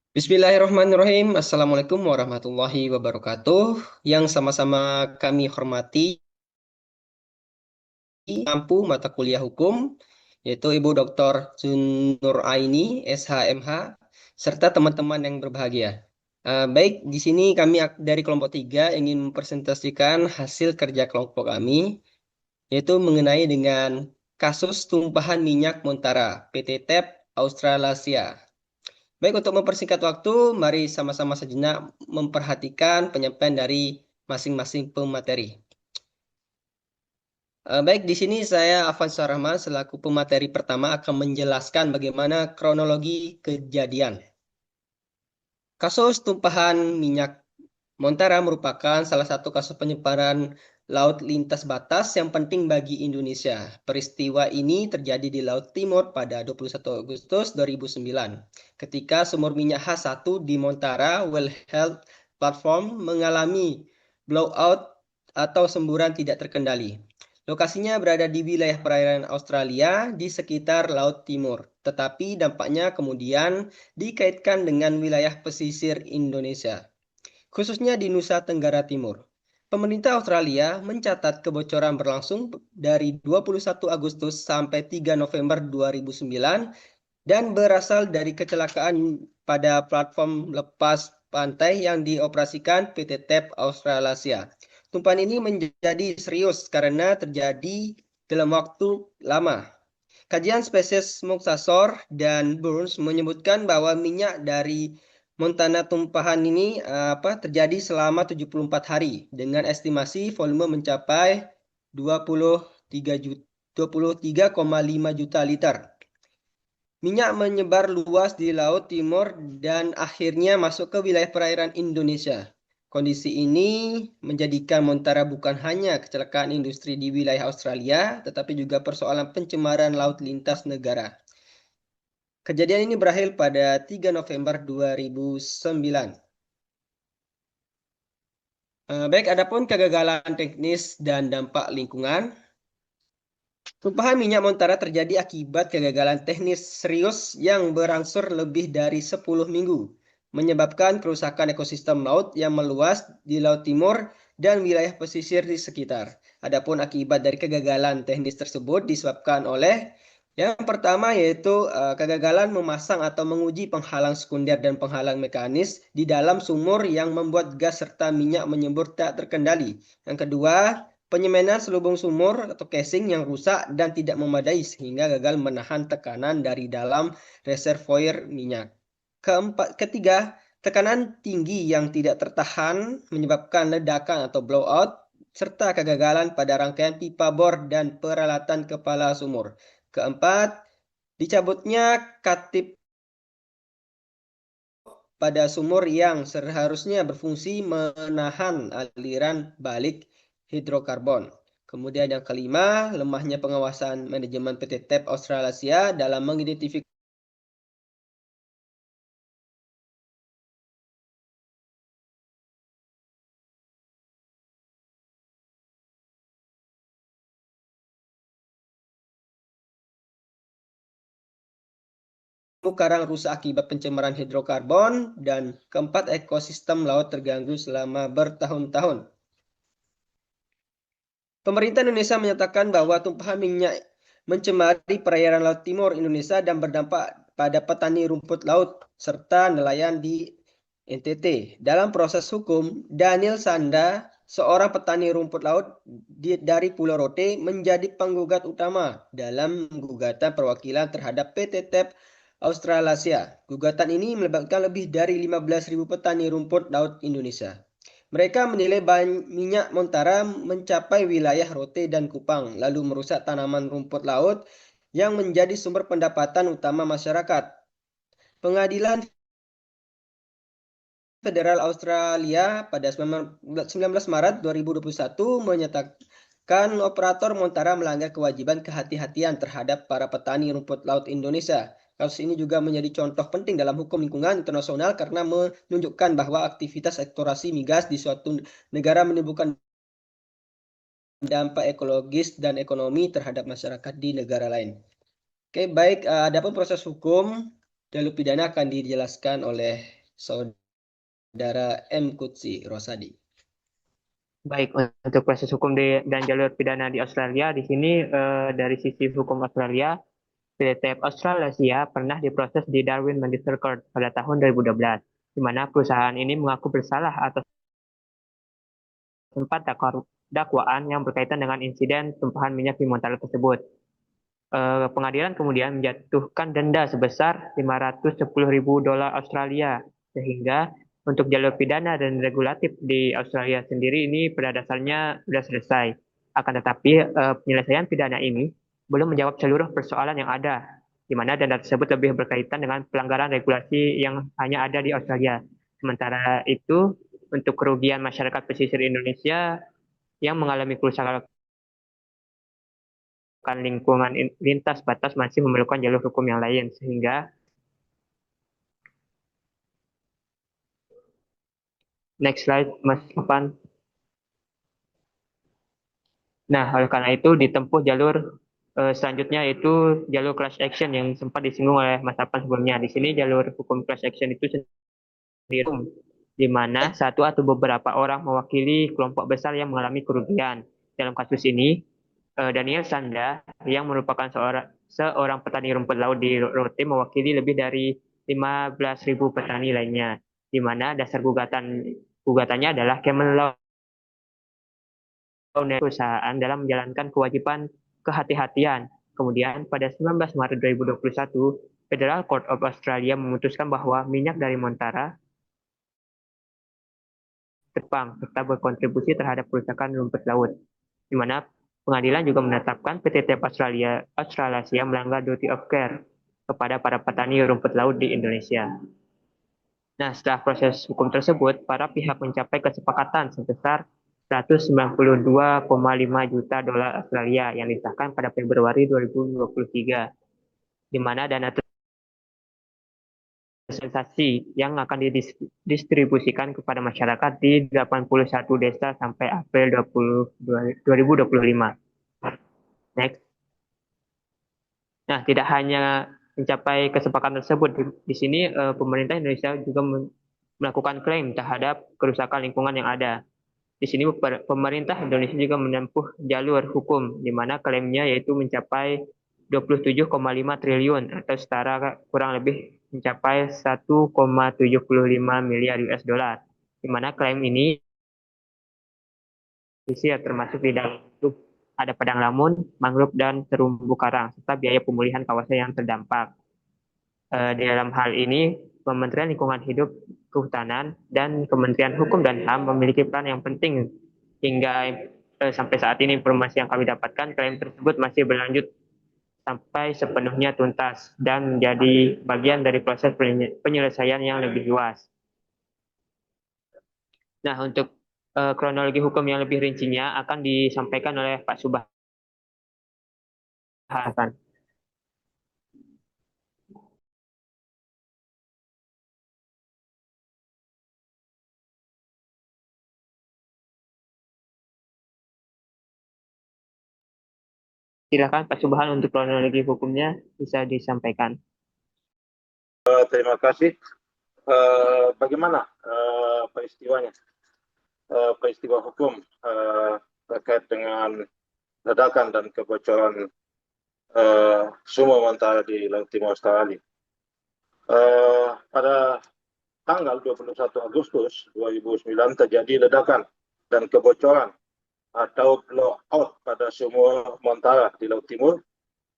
Bismillahirrahmanirrahim. Assalamualaikum warahmatullahi wabarakatuh. Yang sama-sama kami hormati mampu mata kuliah hukum, yaitu Ibu Dr. Nur Aini, SHMH, serta teman-teman yang berbahagia. Baik, di sini kami dari kelompok 3 ingin mempresentasikan hasil kerja kelompok kami, yaitu mengenai dengan kasus tumpahan minyak Montara, PT TEP Australasia. Baik, untuk mempersingkat waktu, mari sama-sama sejenak memperhatikan penyampaian dari masing-masing pemateri. Baik, di sini saya Afan Rahman selaku pemateri pertama akan menjelaskan bagaimana kronologi kejadian. Kasus tumpahan minyak Montara merupakan salah satu kasus penyebaran laut lintas batas yang penting bagi Indonesia. Peristiwa ini terjadi di Laut Timur pada 21 Agustus 2009, ketika sumur minyak H1 di Montara Well Health Platform mengalami blowout atau semburan tidak terkendali. Lokasinya berada di wilayah perairan Australia di sekitar Laut Timur, tetapi dampaknya kemudian dikaitkan dengan wilayah pesisir Indonesia, khususnya di Nusa Tenggara Timur. Pemerintah Australia mencatat kebocoran berlangsung dari 21 Agustus sampai 3 November 2009 dan berasal dari kecelakaan pada platform lepas pantai yang dioperasikan PT TEP Australasia. Tumpahan ini menjadi serius karena terjadi dalam waktu lama. Kajian spesies Moksasor dan Burns menyebutkan bahwa minyak dari Montana tumpahan ini terjadi selama 74 hari dengan estimasi volume mencapai 23,5 juta liter. Minyak menyebar luas di Laut Timur dan akhirnya masuk ke wilayah perairan Indonesia. Kondisi ini menjadikan Montara bukan hanya kecelakaan industri di wilayah Australia, tetapi juga persoalan pencemaran laut lintas negara. Kejadian ini berakhir pada 3 November 2009. Baik, adapun kegagalan teknis dan dampak lingkungan. Tumpahan minyak Montara terjadi akibat kegagalan teknis serius yang berangsur lebih dari 10 minggu, menyebabkan kerusakan ekosistem laut yang meluas di Laut Timur dan wilayah pesisir di sekitar. Adapun akibat dari kegagalan teknis tersebut disebabkan oleh yang pertama yaitu kegagalan memasang atau menguji penghalang sekunder dan penghalang mekanis di dalam sumur yang membuat gas serta minyak menyembur tak terkendali. Yang kedua, penyemanan selubung sumur atau casing yang rusak dan tidak memadai sehingga gagal menahan tekanan dari dalam reservoir minyak. Ketiga, tekanan tinggi yang tidak tertahan menyebabkan ledakan atau blowout serta kegagalan pada rangkaian pipa bor dan peralatan kepala sumur. Keempat, dicabutnya katip pada sumur yang seharusnya berfungsi menahan aliran balik hidrokarbon. Kemudian yang kelima, lemahnya pengawasan manajemen PT TEP Australasia dalam mengidentifikasi karang rusak akibat pencemaran hidrokarbon, dan keempat, ekosistem laut terganggu selama bertahun-tahun. Pemerintah Indonesia menyatakan bahwa tumpahan minyak mencemari perairan Laut Timur Indonesia dan berdampak pada petani rumput laut serta nelayan di NTT. Dalam proses hukum, Daniel Sanda, seorang petani rumput laut dari Pulau Rote, menjadi penggugat utama dalam gugatan perwakilan terhadap PT TEP Australasia. Gugatan ini melibatkan lebih dari 15.000 petani rumput laut Indonesia. Mereka menilai minyak Montara mencapai wilayah Rote dan Kupang, lalu merusak tanaman rumput laut yang menjadi sumber pendapatan utama masyarakat. Pengadilan Federal Australia pada 19 Maret 2021 menyatakan operator Montara melanggar kewajiban kehati-hatian terhadap para petani rumput laut Indonesia. Kasus ini juga menjadi contoh penting dalam hukum lingkungan internasional karena menunjukkan bahwa aktivitas eksplorasi migas di suatu negara menimbulkan dampak ekologis dan ekonomi terhadap masyarakat di negara lain. Oke, baik. Adapun proses hukum jalur pidana akan dijelaskan oleh Saudara M. Kutsi Rosadi. Baik, untuk proses hukum dan jalur pidana di Australia, di sini dari sisi hukum Australia, PTTEP Australasia pernah diproses di Darwin Magistrates Court pada tahun 2012, di mana perusahaan ini mengaku bersalah atas 4 dakwaan yang berkaitan dengan insiden tumpahan minyak di Montara tersebut. Pengadilan kemudian menjatuhkan denda sebesar 510.000 dolar Australia, sehingga untuk jalur pidana dan regulatif di Australia sendiri ini pada dasarnya sudah selesai. Akan tetapi penyelesaian pidana ini belum menjawab seluruh persoalan yang ada, di mana denda tersebut lebih berkaitan dengan pelanggaran regulasi yang hanya ada di Australia. Sementara itu, untuk kerugian masyarakat pesisir Indonesia yang mengalami kerusakan lingkungan lintas batas masih memerlukan jalur hukum yang lain, sehingga next slide Mas Opan. Nah, oleh karena itu ditempuh jalur selanjutnya itu jalur class action yang sempat disinggung oleh Mas Opan sebelumnya. Di sini jalur hukum class action itu sendiri di mana satu atau beberapa orang mewakili kelompok besar yang mengalami kerugian. Dalam kasus ini, Daniel Sanda yang merupakan seorang petani rumput laut di Rote mewakili lebih dari 15.000 petani lainnya, di mana dasar gugatannya adalah Kemenlau perusahaan dalam menjalankan kewajiban kehati-hatian. Kemudian pada 19 Maret 2021, Federal Court of Australia memutuskan bahwa minyak dari Montara terbang serta berkontribusi terhadap kerusakan rumput laut, di mana pengadilan juga menetapkan PT Australasia melanggar duty of care kepada para petani rumput laut di Indonesia. Nah, setelah proses hukum tersebut, para pihak mencapai kesepakatan sebesar 192,5 juta dolar Australia yang disahkan pada Februari 2023, di mana dana sensasi yang akan didistribusikan kepada masyarakat di 81 desa sampai April 2025. Next. Nah, tidak hanya mencapai kesepakatan tersebut, di sini pemerintah Indonesia juga melakukan klaim terhadap kerusakan lingkungan yang ada. Di sini pemerintah Indonesia juga menempuh jalur hukum, di mana klaimnya yaitu mencapai 27,5 triliun atau setara kurang lebih mencapai 1,75 miliar US dollar. Di mana klaim ini termasuk di dalam itu ada padang lamun, mangrove, dan terumbu karang, serta biaya pemulihan kawasan yang terdampak. Di dalam hal ini, Kementerian Lingkungan Hidup, Kehutanan, dan Kementerian Hukum dan HAM memiliki peran yang penting hingga sampai saat ini informasi yang kami dapatkan, klaim tersebut masih berlanjut sampai sepenuhnya tuntas dan menjadi bagian dari proses penyelesaian yang lebih luas. Nah, untuk kronologi hukum yang lebih rincinya akan disampaikan oleh Pak Subhan. Silakan Pak Subhan untuk kronologi hukumnya bisa disampaikan. Terima kasih. Bagaimana peristiwanya? Peristiwa hukum terkait dengan ledakan dan kebocoran sumur Montara di Laut Timur Australia. Pada tanggal 21 Agustus 2009 terjadi ledakan dan kebocoran atau blowout pada sumur Montara di Laut Timur.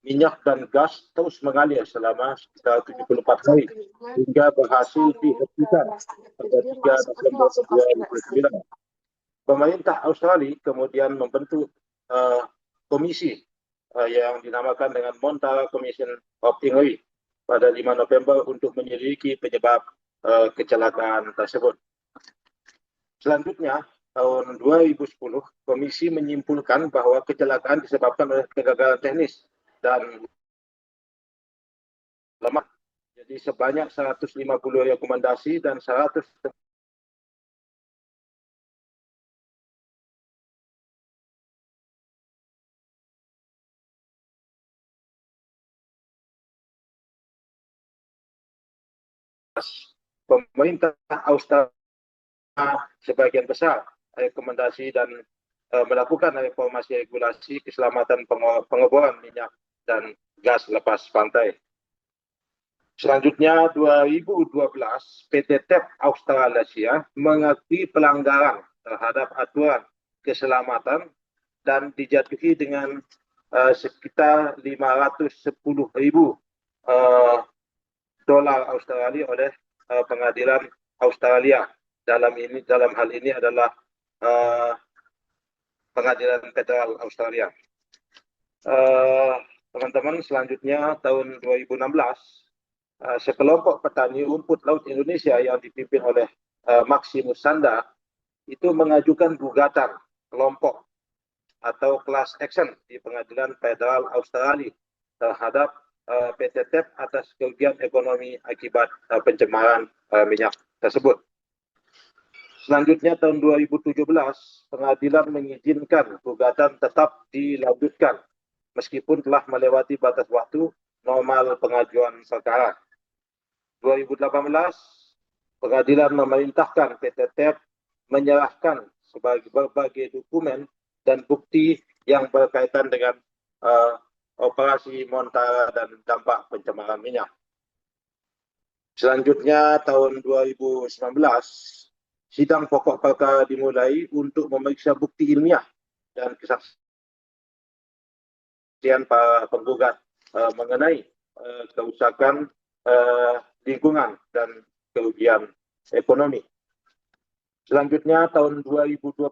Minyak dan gas terus mengalir selama sekitar 74 hari hingga berhasil dihentikan pada 3 Desember 2009. Pemerintah Australia kemudian membentuk komisi yang dinamakan dengan Montara Commission of Inquiry pada 5 November untuk menyelidiki penyebab kecelakaan tersebut. Selanjutnya, tahun 2010, komisi menyimpulkan bahwa kecelakaan disebabkan oleh kegagalan teknis dan lemah. Jadi sebanyak 150 rekomendasi dan 100 pemerintah Australia sebagian besar rekomendasi dan melakukan reformasi regulasi keselamatan pengeboran minyak dan gas lepas pantai. Selanjutnya, 2012, PT TEP Australasia mengakui pelanggaran terhadap aturan keselamatan dan dijatuhi dengan sekitar 510.000 dolar Australia oleh pengadilan Australia. Dalam hal ini adalah pengadilan federal Australia. Teman-teman, selanjutnya tahun 2016, sekelompok petani rumput laut Indonesia yang dipimpin oleh Maximus Sanda itu mengajukan gugatan kelompok atau class action di pengadilan federal Australia terhadap PT TEP atas kerugian ekonomi akibat pencemaran minyak tersebut. Selanjutnya tahun 2017, pengadilan mengizinkan gugatan tetap dilanjutkan meskipun telah melewati batas waktu normal pengajuan perkara. 2018, pengadilan memerintahkan PT TEP menyerahkan berbagai dokumen dan bukti yang berkaitan dengan operasi Montara dan dampak pencemaran minyak. Selanjutnya tahun 2019, sidang pokok perkara dimulai untuk memeriksa bukti ilmiah dan kesaksian para penggugat mengenai kerusakan lingkungan dan kerugian ekonomi. Selanjutnya tahun 2021,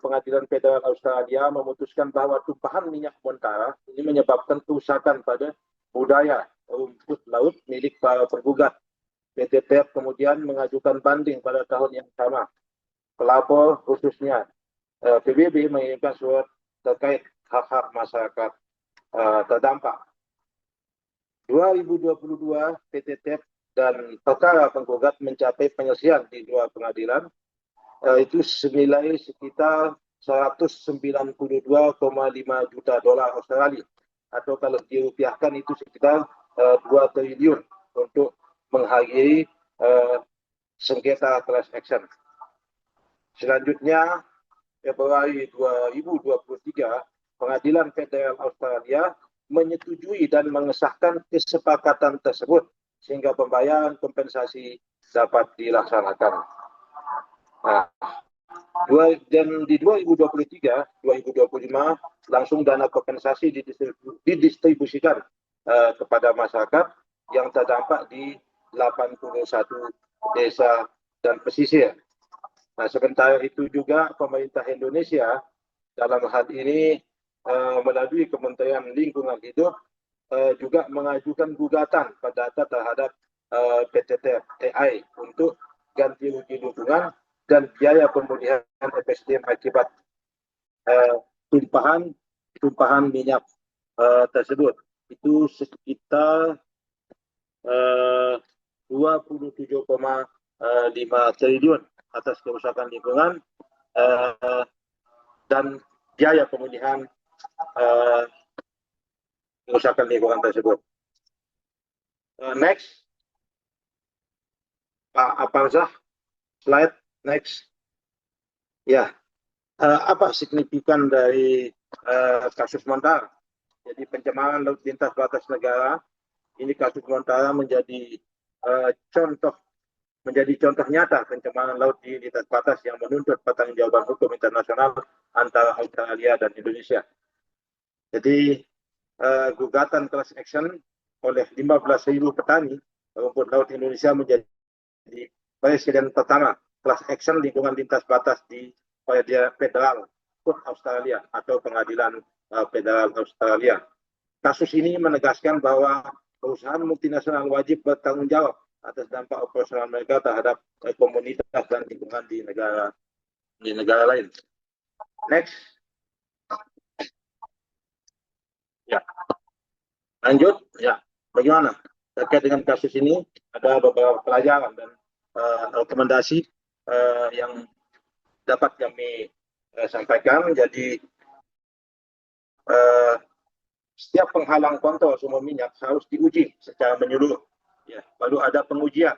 Pengadilan Federal Australia memutuskan bahwa tumpahan minyak Montara ini menyebabkan kerusakan pada budaya rumput laut milik para penggugat. PT TEP kemudian mengajukan banding pada tahun yang sama. Pelapor khususnya PBB mengirimkan surat terkait hak-hak masyarakat terdampak. 2022, PT TEP dan perkara penggugat mencapai penyelesaian di dua pengadilan, itu senilai sekitar 192,5 juta dolar Australia, atau kalau dirupiahkan itu sekitar 2 triliun untuk mengakhiri sengketa class action. Selanjutnya, Februari 2023, Pengadilan Federal Australia menyetujui dan mengesahkan kesepakatan tersebut sehingga pembayaran kompensasi dapat dilaksanakan. Nah, dan di 2023-2025 langsung dana kompensasi didistribusikan kepada masyarakat yang terdampak di 81 desa dan pesisir. Nah, sementara itu juga pemerintah Indonesia dalam hal ini melalui Kementerian Lingkungan Hidup juga mengajukan gugatan perdata terhadap PT TAI untuk ganti rugi lingkungan dan biaya pemulihan ekosistem akibat tumpahan minyak tersebut. Itu sekitar 27,5 triliun atas kerusakan lingkungan dan biaya pemulihan kerusakan lingkungan tersebut. Next, Pak Aparzah, slide next. Ya, apa signifikan dari kasus Montara? Jadi pencemaran laut lintas batas negara, ini kasus Montara menjadi contoh nyata pencemaran laut di lintas batas yang menuntut pertanggungjawaban hukum internasional antara Australia dan Indonesia. Jadi gugatan class action oleh 15.000 petani rumput laut Indonesia menjadi presiden pertama class action lingkungan lintas batas di Federal Court Australia atau Pengadilan Federal Australia. Kasus ini menegaskan bahwa perusahaan multinasional wajib bertanggung jawab atas dampak operasional mereka terhadap komunitas dan lingkungan di negara lain. Next. Ya. Lanjut. Ya. Bagaimana terkait dengan kasus ini? Ada beberapa pelajaran dan rekomendasi yang dapat kami sampaikan. Jadi setiap penghalang kontrol sumber minyak harus diuji secara menyeluruh. Ya, baru ada pengujian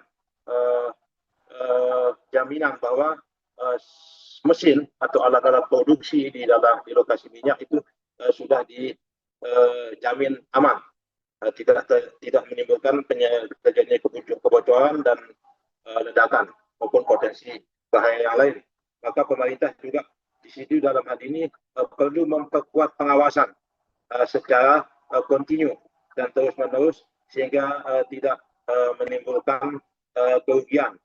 jaminan bahwa mesin atau alat-alat produksi di lokasi minyak itu sudah dijamin aman, tidak menimbulkan terjadinya kebocoran dan ledakan maupun potensi bahaya yang lain. Maka pemerintah juga di situ dalam hal ini perlu memperkuat pengawasan secara kontinu dan terus-menerus sehingga tidak menimbulkan kerugian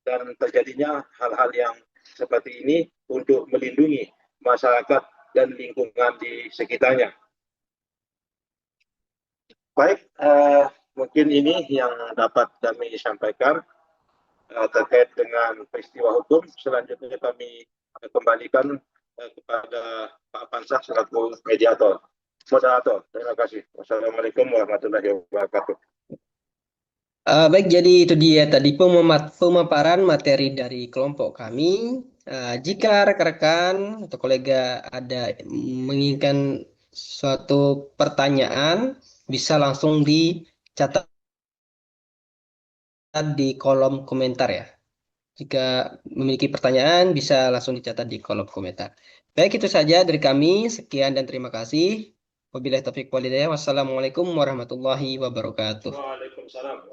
dan terjadinya hal-hal yang seperti ini untuk melindungi masyarakat dan lingkungan di sekitarnya. Baik, mungkin ini yang dapat kami sampaikan terkait dengan peristiwa hukum. Selanjutnya kami kembalikan kepada Pak Pansah selaku moderator. Terima kasih. Wassalamualaikum warahmatullahi wabarakatuh. Baik, jadi itu dia tadi pemaparan materi dari kelompok kami. Jika rekan-rekan atau kolega ada menginginkan suatu pertanyaan, bisa langsung dicatat di kolom komentar ya. Jika memiliki pertanyaan, bisa langsung dicatat di kolom komentar. Baik, itu saja dari kami. Sekian dan terima kasih. Wabillahi taufiq walhidayah. Wassalamualaikum warahmatullahi wabarakatuh. Waalaikumsalam.